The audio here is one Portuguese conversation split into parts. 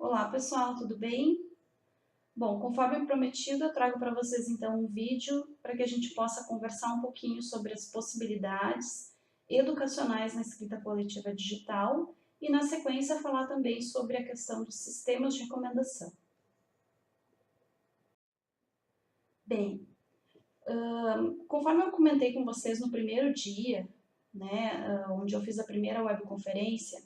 Olá pessoal, tudo bem? Bom, conforme prometido, eu trago para vocês então um vídeo para que a gente possa conversar um pouquinho sobre as possibilidades educacionais na escrita coletiva digital e, na sequência, falar também sobre a questão dos sistemas de recomendação. Bem, conforme eu comentei com vocês no primeiro dia, né, onde eu fiz a primeira webconferência,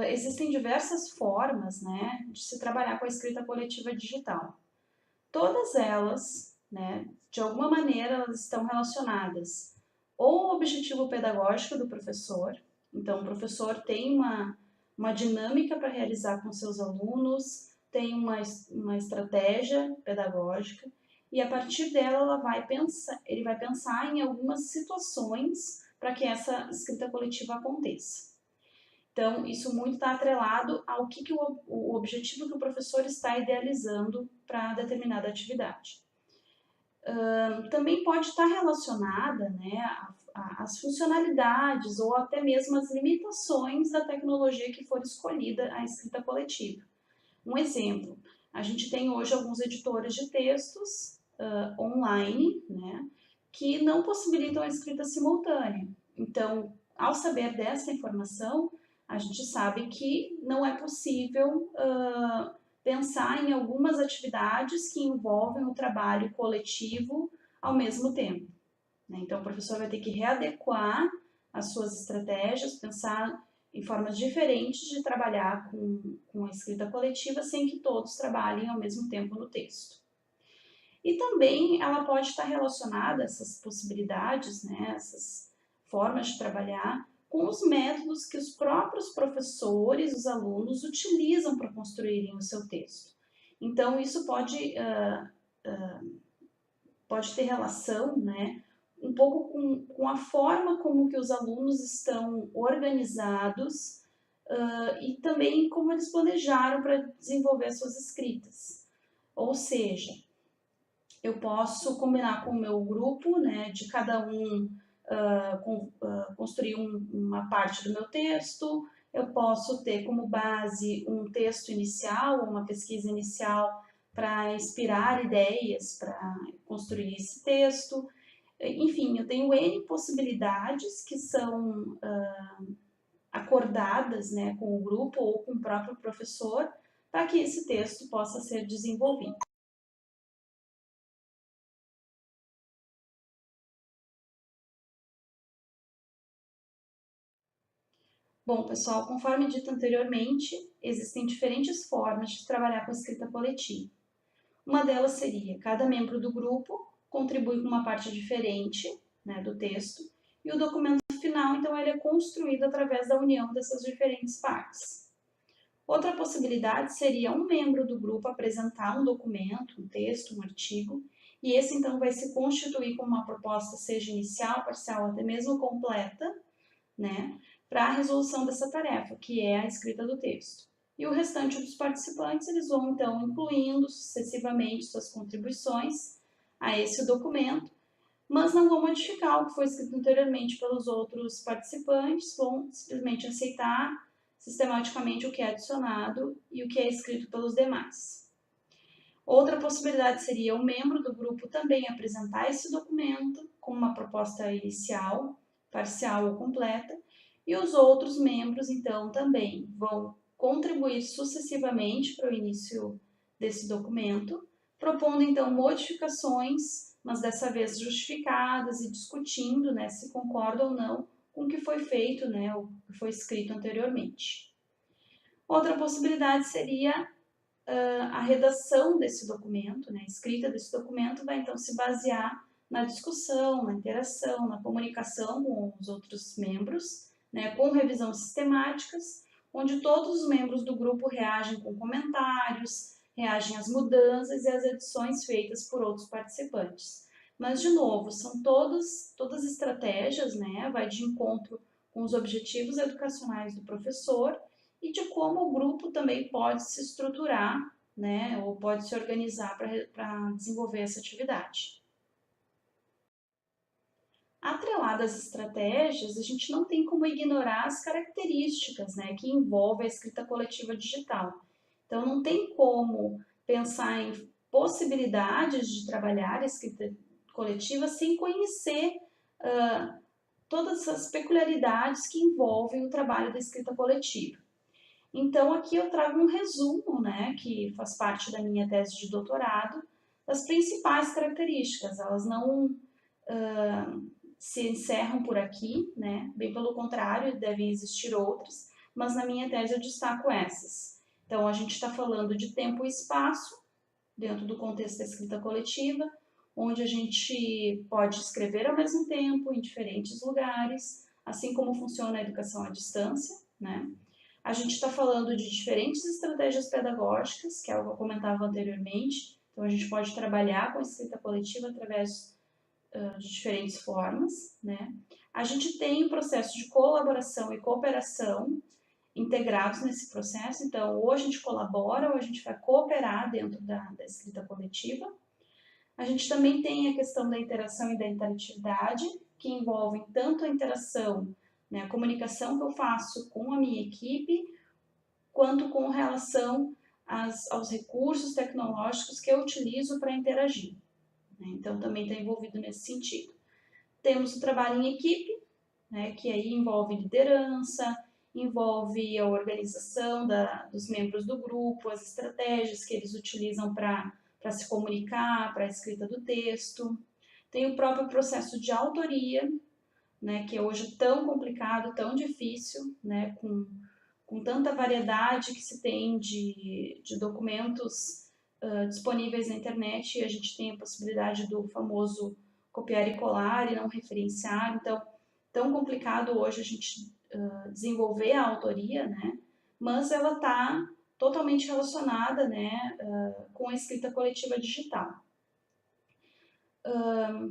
existem diversas formas, né, de se trabalhar com a escrita coletiva digital. Todas elas, né, de alguma maneira, elas estão relacionadas ou ao objetivo pedagógico do professor, então o professor tem uma dinâmica para realizar com seus alunos, tem uma estratégia pedagógica, e a partir dela ele vai pensar em algumas situações para que essa escrita coletiva aconteça. Então, isso muito está atrelado ao que o objetivo que o professor está idealizando para determinada atividade. Também pode estar relacionada, né, às funcionalidades ou até mesmo às limitações da tecnologia que for escolhida a escrita coletiva. Um exemplo, a gente tem hoje alguns editores de textos online, né, que não possibilitam a escrita simultânea. Então, ao saber dessa informação, a gente sabe que não é possível pensar em algumas atividades que envolvem o trabalho coletivo ao mesmo tempo, né? Então, o professor vai ter que readequar as suas estratégias, pensar em formas diferentes de trabalhar com a escrita coletiva sem que todos trabalhem ao mesmo tempo no texto. E também ela pode estar relacionada, essas possibilidades, né, essas formas de trabalhar, com os métodos que os próprios professores, os alunos, utilizam para construírem o seu texto. Então, isso pode ter relação, né, um pouco com a forma como que os alunos estão organizados e também como eles planejaram para desenvolver suas escritas. Ou seja, eu posso combinar com o meu grupo, né, de cada um construir uma parte do meu texto, eu posso ter como base um texto inicial, uma pesquisa inicial para inspirar ideias para construir esse texto. Enfim, eu tenho N possibilidades que são acordadas, né, com o grupo ou com o próprio professor para que esse texto possa ser desenvolvido. Bom, pessoal, conforme dito anteriormente, existem diferentes formas de trabalhar com a escrita coletiva. Uma delas seria cada membro do grupo contribui com uma parte diferente, né, do texto, e o documento final, então, ele é construído através da união dessas diferentes partes. Outra possibilidade seria um membro do grupo apresentar um documento, um texto, um artigo, e esse, então, vai se constituir como uma proposta, seja inicial, parcial, até mesmo completa, né, para a resolução dessa tarefa, que é a escrita do texto. E o restante dos participantes, eles vão então incluindo sucessivamente suas contribuições a esse documento, mas não vão modificar o que foi escrito anteriormente pelos outros participantes, vão simplesmente aceitar sistematicamente o que é adicionado e o que é escrito pelos demais. Outra possibilidade seria o membro do grupo também apresentar esse documento com uma proposta inicial, parcial ou completa, e os outros membros, então, também vão contribuir sucessivamente para o início desse documento, propondo, então, modificações, mas dessa vez justificadas e discutindo, né, se concorda ou não com o que foi feito, né, o que foi escrito anteriormente. Outra possibilidade seria a redação desse documento, né, a escrita desse documento vai, então, se basear na discussão, na interação, na comunicação com os outros membros, né, com revisões sistemáticas, onde todos os membros do grupo reagem com comentários, reagem às mudanças e às edições feitas por outros participantes. Mas, de novo, são todas estratégias, né, vai de encontro com os objetivos educacionais do professor e de como o grupo também pode se estruturar, né, ou pode se organizar para desenvolver essa atividade. Atrelado às estratégias, a gente não tem como ignorar as características, né, que envolvem a escrita coletiva digital. Então, não tem como pensar em possibilidades de trabalhar a escrita coletiva sem conhecer todas as peculiaridades que envolvem o trabalho da escrita coletiva. Então, aqui eu trago um resumo, né, que faz parte da minha tese de doutorado, das principais características. Elas não se encerram por aqui, né, bem pelo contrário, devem existir outras, mas na minha tese eu destaco essas. Então, a gente está falando de tempo e espaço, dentro do contexto da escrita coletiva, onde a gente pode escrever ao mesmo tempo, em diferentes lugares, assim como funciona a educação à distância, né? A gente está falando de diferentes estratégias pedagógicas, que é o que eu comentava anteriormente. Então, a gente pode trabalhar com a escrita coletiva através de diferentes formas, né? A gente tem o processo de colaboração e cooperação integrados nesse processo. Então, ou a gente colabora ou a gente vai cooperar dentro da escrita coletiva. A gente também tem a questão da interação e da interatividade, que envolvem tanto a interação, né, a comunicação que eu faço com a minha equipe, quanto com relação aos recursos tecnológicos que eu utilizo para interagir. Né? Então, também está envolvido nesse sentido. Temos o trabalho em equipe, né, que aí envolve liderança, envolve a organização dos membros do grupo, as estratégias que eles utilizam para se comunicar, para a escrita do texto. Tem o próprio processo de autoria, né, que hoje é tão complicado, tão difícil, né, com tanta variedade que se tem de documentos disponíveis na internet, e a gente tem a possibilidade do famoso copiar e colar e não referenciar. Então, tão complicado hoje a gente desenvolver a autoria, né? Mas ela está totalmente relacionada, né, com a escrita coletiva digital.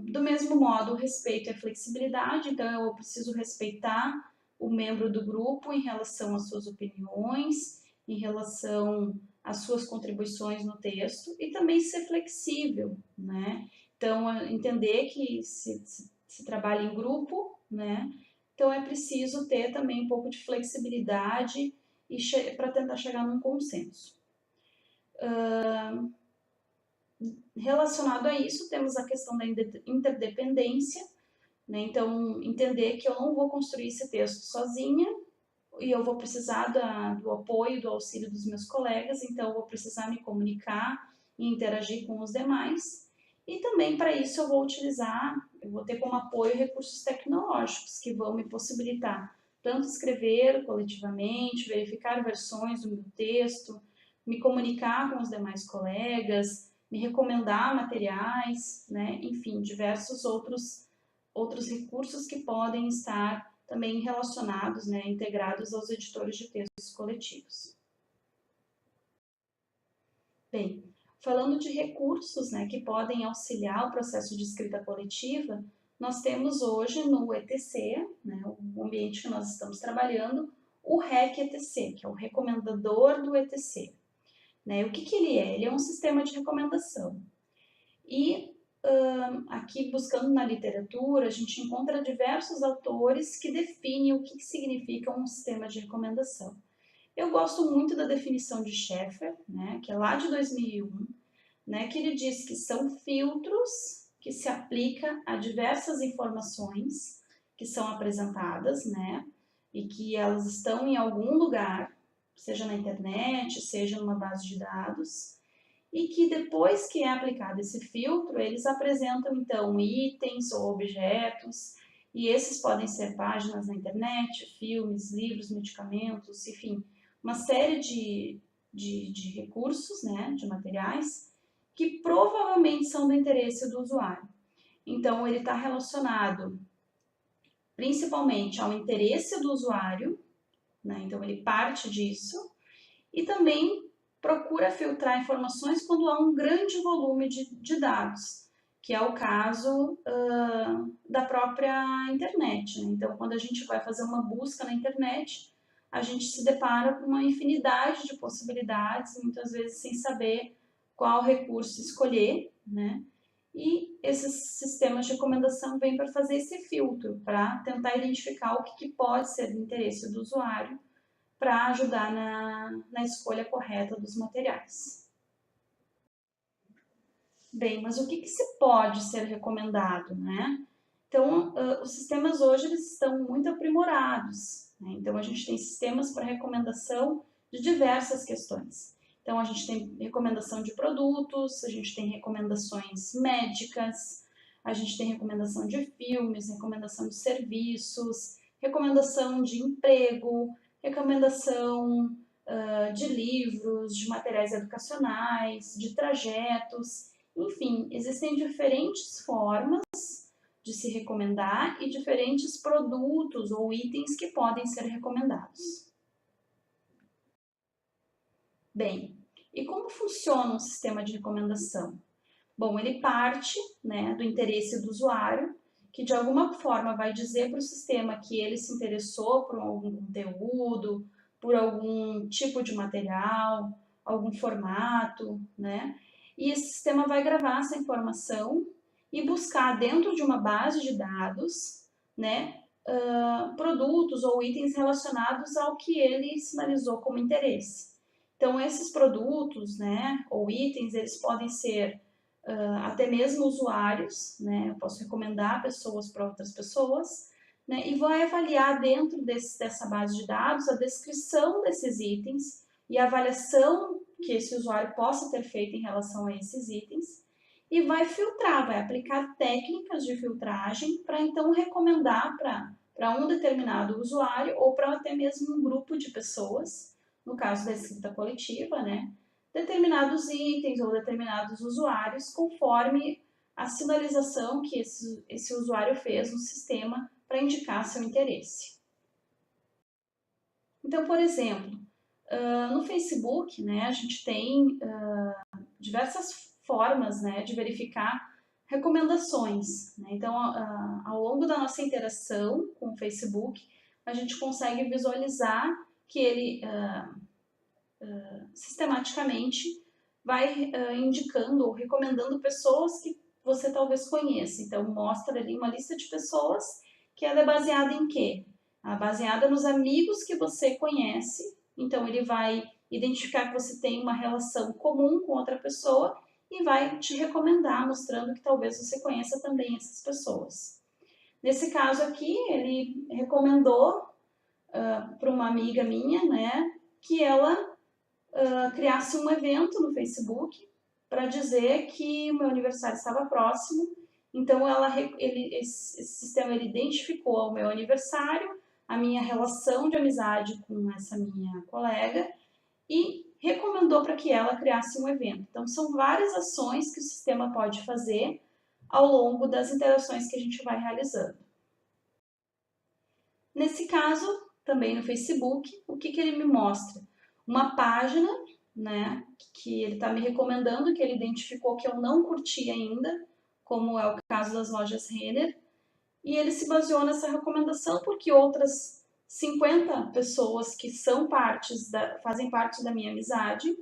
Do mesmo modo, o respeito e a flexibilidade, então eu preciso respeitar o membro do grupo em relação às suas opiniões, em relação às suas contribuições no texto e também ser flexível, né? Então, entender que se trabalha em grupo, né? Então, é preciso ter também um pouco de flexibilidade para tentar chegar num consenso. Relacionado a isso, temos a questão da interdependência, né? Então, entender que eu não vou construir esse texto sozinha e eu vou precisar do apoio, do auxílio dos meus colegas, então eu vou precisar me comunicar e interagir com os demais. E também para isso eu vou ter como apoio recursos tecnológicos que vão me possibilitar tanto escrever coletivamente, verificar versões do meu texto, me comunicar com os demais colegas, me recomendar materiais, né? Enfim, diversos outros recursos que podem estar também relacionados, né, integrados aos editores de textos coletivos. Bem, falando de recursos, né, que podem auxiliar o processo de escrita coletiva, nós temos hoje no ETC, né, o ambiente que nós estamos trabalhando, o REC-ETC, que é o recomendador do ETC. Né? O que ele é? Ele é um sistema de recomendação. E aqui, buscando na literatura, a gente encontra diversos autores que definem o que significa um sistema de recomendação. Eu gosto muito da definição de Schaeffer, né, que é lá de 2001, né, que ele diz que são filtros que se aplicam a diversas informações que são apresentadas, né, e que elas estão em algum lugar, seja na internet, seja numa base de dados, e que depois que é aplicado esse filtro, eles apresentam então itens ou objetos, e esses podem ser páginas na internet, filmes, livros, medicamentos, enfim, uma série de recursos, né, de materiais, que provavelmente são do interesse do usuário. Então, ele está relacionado principalmente ao interesse do usuário, né, então ele parte disso, e também procura filtrar informações quando há um grande volume de dados, que é o caso da própria internet. Né? Então, quando a gente vai fazer uma busca na internet, a gente se depara com uma infinidade de possibilidades, muitas vezes sem saber qual recurso escolher, né? E esses sistemas de recomendação vêm para fazer esse filtro, para tentar identificar o que pode ser do interesse do usuário, para ajudar na escolha correta dos materiais. Bem, mas o que se pode ser recomendado, né? Então, os sistemas hoje eles estão muito aprimorados, né? Então, a gente tem sistemas para recomendação de diversas questões. Então, a gente tem recomendação de produtos, a gente tem recomendações médicas, a gente tem recomendação de filmes, recomendação de serviços, recomendação de emprego, recomendação de livros, de materiais educacionais, de trajetos, enfim, existem diferentes formas de se recomendar e diferentes produtos ou itens que podem ser recomendados. Bem, e como funciona um sistema de recomendação? Bom, ele parte, né, do interesse do usuário, que de alguma forma vai dizer para o sistema que ele se interessou por algum conteúdo, por algum tipo de material, algum formato, né? E esse sistema vai gravar essa informação e buscar dentro de uma base de dados, né, produtos ou itens relacionados ao que ele sinalizou como interesse. Então, esses produtos, né, ou itens, eles podem ser até mesmo usuários, né? Eu posso recomendar pessoas para outras pessoas, né? E vai avaliar dentro dessa base de dados a descrição desses itens e a avaliação que esse usuário possa ter feito em relação a esses itens e vai filtrar, vai aplicar técnicas de filtragem para então recomendar para um determinado usuário ou para até mesmo um grupo de pessoas, no caso da escrita coletiva, né? Determinados itens ou determinados usuários conforme a sinalização que esse usuário fez no sistema para indicar seu interesse. Então, por exemplo, no Facebook, né, a gente tem diversas formas, né, de verificar recomendações, né? Então, ao longo da nossa interação com o Facebook, a gente consegue visualizar que ele sistematicamente vai indicando ou recomendando pessoas que você talvez conheça. Então, mostra ali uma lista de pessoas que ela é baseada em quê? Baseada nos amigos que você conhece. Então, ele vai identificar que você tem uma relação comum com outra pessoa e vai te recomendar, mostrando que talvez você conheça também essas pessoas. Nesse caso aqui, ele recomendou para uma amiga minha, né, que ela criasse um evento no Facebook para dizer que o meu aniversário estava próximo. Então, esse sistema ele identificou o meu aniversário, a minha relação de amizade com essa minha colega e recomendou para que ela criasse um evento. Então, são várias ações que o sistema pode fazer ao longo das interações que a gente vai realizando. Nesse caso, também no Facebook, o que ele me mostra? Uma página, né, que ele está me recomendando, que ele identificou que eu não curti ainda, como é o caso das lojas Renner, e ele se baseou nessa recomendação porque outras 50 pessoas que fazem parte da minha amizade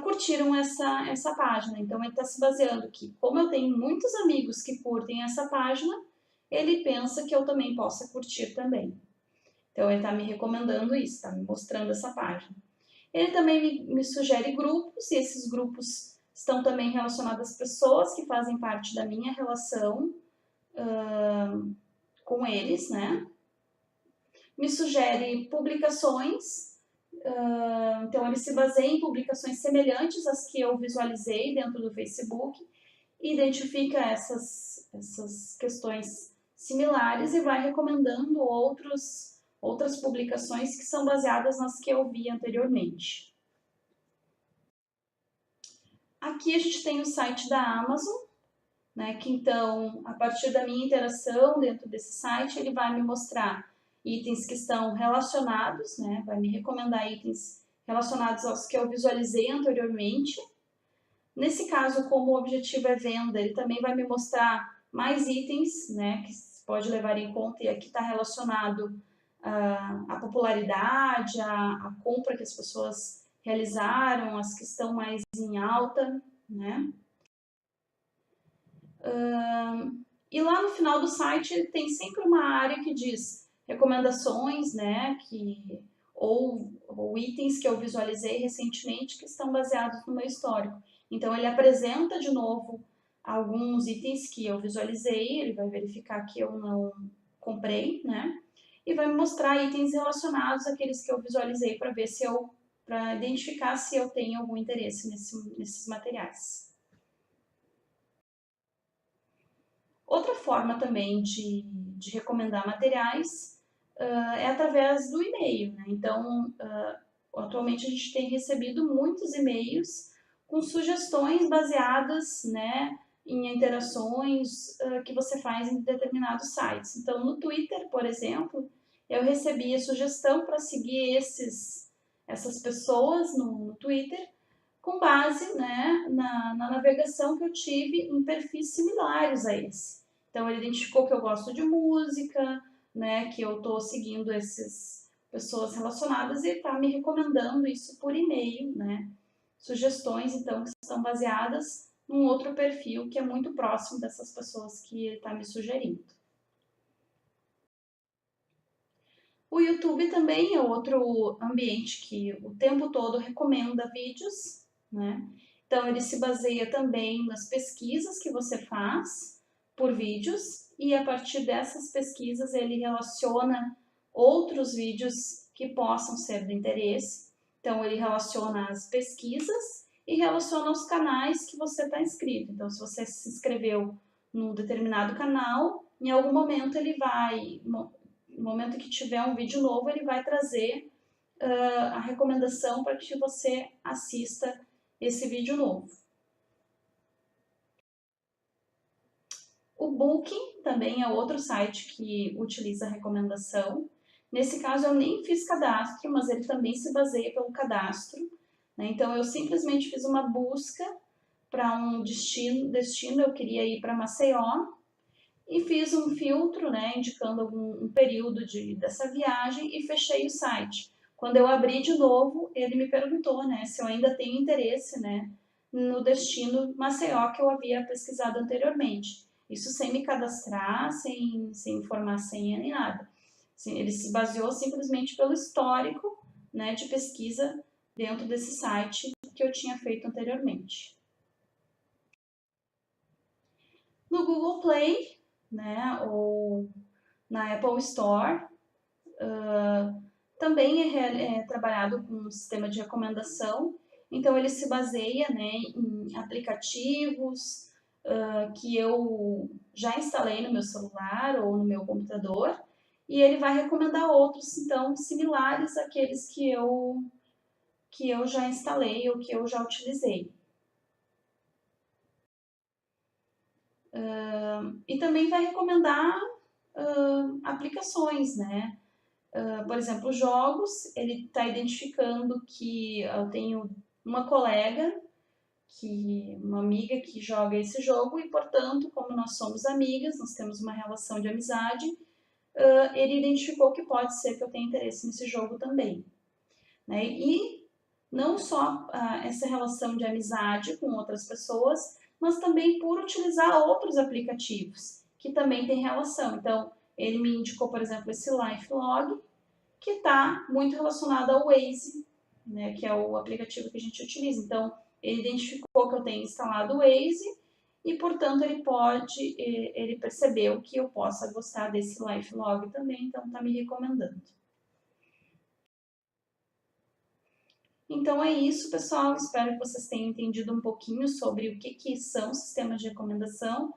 curtiram essa página. Então, ele está se baseando que, como eu tenho muitos amigos que curtem essa página, ele pensa que eu também possa curtir também. Então, ele está me recomendando isso, está me mostrando essa página. Ele também me sugere grupos, e esses grupos estão também relacionados às pessoas que fazem parte da minha relação com eles, né? Me sugere publicações, então ele se baseia em publicações semelhantes às que eu visualizei dentro do Facebook, identifica essas questões similares e vai recomendando outras publicações que são baseadas nas que eu vi anteriormente. Aqui a gente tem o site da Amazon, né, que então, a partir da minha interação dentro desse site, ele vai me mostrar itens que estão relacionados, né, vai me recomendar itens relacionados aos que eu visualizei anteriormente. Nesse caso, como o objetivo é venda, ele também vai me mostrar mais itens, né, que pode levar em conta e aqui está relacionado à popularidade, à compra que as pessoas realizaram, as que estão mais em alta, né? E lá no final do site tem sempre uma área que diz recomendações, né, ou itens que eu visualizei recentemente que estão baseados no meu histórico. Então, ele apresenta de novo alguns itens que eu visualizei, ele vai verificar que eu não comprei, né? E vai me mostrar itens relacionados àqueles que eu visualizei para ver se eu, para identificar se eu tenho algum interesse nesses materiais. Outra forma também de recomendar materiais é através do e-mail, né? Então, atualmente a gente tem recebido muitos e-mails com sugestões baseadas, né, em interações que você faz em determinados sites. Então, no Twitter, por exemplo, eu recebi a sugestão para seguir essas pessoas no Twitter com base, né, na navegação que eu tive em perfis similares a esse. Então, ele identificou que eu gosto de música, né, que eu estou seguindo essas pessoas relacionadas e está me recomendando isso por e-mail, né? Sugestões, então, que estão baseadas num outro perfil que é muito próximo dessas pessoas que ele está me sugerindo. O YouTube também é outro ambiente que o tempo todo recomenda vídeos, né? Então, ele se baseia também nas pesquisas que você faz por vídeos e a partir dessas pesquisas ele relaciona outros vídeos que possam ser de interesse. Então, ele relaciona as pesquisas e relaciona os canais que você está inscrito. Então, se você se inscreveu num determinado canal, em algum momento ele vai, no momento que tiver um vídeo novo, ele vai trazer a recomendação para que você assista esse vídeo novo. O Booking também é outro site que utiliza a recomendação. Nesse caso, eu nem fiz cadastro, mas ele também se baseia pelo cadastro, né? Então, eu simplesmente fiz uma busca para um destino, eu queria ir para Maceió, e fiz um filtro, né, indicando um período dessa viagem e fechei o site. Quando eu abri de novo, ele me perguntou, né, se eu ainda tenho interesse, né, no destino Maceió que eu havia pesquisado anteriormente. Isso sem me cadastrar, sem informar senha nem nada. Assim, ele se baseou simplesmente pelo histórico, né, de pesquisa dentro desse site que eu tinha feito anteriormente. No Google Play, né, ou na Apple Store, também é trabalhado com um sistema de recomendação. Então, ele se baseia, né, em aplicativos que eu já instalei no meu celular ou no meu computador, e ele vai recomendar outros, então, similares àqueles que eu já instalei ou que eu já utilizei. E também vai recomendar aplicações, né? Por exemplo, jogos, ele está identificando que eu tenho uma colega, uma amiga que joga esse jogo e, portanto, como nós somos amigas, nós temos uma relação de amizade, ele identificou que pode ser que eu tenha interesse nesse jogo também, né? E não só essa relação de amizade com outras pessoas, mas também por utilizar outros aplicativos que também têm relação. Então, ele me indicou, por exemplo, esse LifeLog, que está muito relacionado ao Waze, né, que é o aplicativo que a gente utiliza. Então, ele identificou que eu tenho instalado o Waze e, portanto, ele percebeu que eu possa gostar desse LifeLog também, então está me recomendando. Então é isso, pessoal. Espero que vocês tenham entendido um pouquinho sobre o que são sistemas de recomendação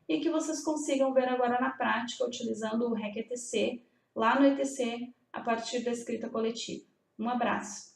e que vocês consigam ver agora na prática utilizando o REC ETC lá no ETC a partir da escrita coletiva. Um abraço!